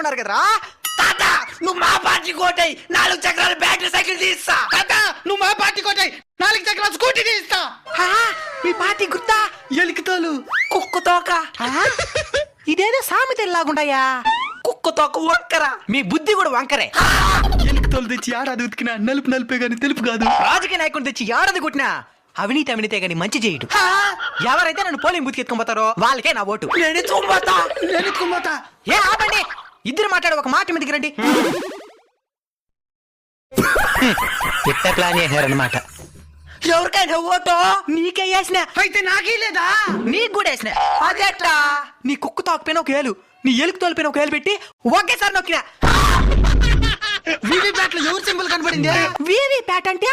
అనుకున్నారు కదరా. తాత నువ్వు మా పార్టీ కోటై 4 చక్రాల బ్యాటరీ సైకిల్ తీస్తా. తాత నువ్వు మా పార్టీ కోటై 4 చక్రాల స్కూటీ తీస్తా. మీ పార్టీ గుర్తా? ఎలికితోలు కుక్క తోక. ఇదేదో సామెతలాగుంటాయా. కుక్క తోక వంకర. మీ బుద్ధి కూడా వంకరే. ఎలికితోలు తెచ్చి ఆడాది ఉతికినా నలుపు నలుపే గాని తెలుపు కాదు. రాజకీయ నాయకుని తెచ్చి ఏడాది కొట్టినా అవినీతే గాని మంచి చేయడు. ఎవరైతే నన్ను పోలింగ్ బూత్ ఎత్తుకుపోతారో వాళ్ళకే నా ఓటు. నేను ఎత్తుకుపోతా. నేను ఎత్తుకుపోతా. ఏ ఆపండి, ఇద్దరు మాట్లాడు ఒక మాట మీదకి రండి. ఇట్ట ప్లాన్ చేశారనమాట. ఎవరికైనా ఓటు నీకే వేసిన, అయితే నాకే లేదా? నీకు కూడా వేసిన. అదేట్లా? నీ కుక్కు తాకపోయిన ఒక ఏలు, నీ ఎలుకు తోలిపోయిన ఒక ఏలు పెట్టి ఒకేసారి నొక్కినా. వీవీప్యాట్ లో ఎవరు సింబల్ కనబడింది? వీవీ ప్యాట్ అంటే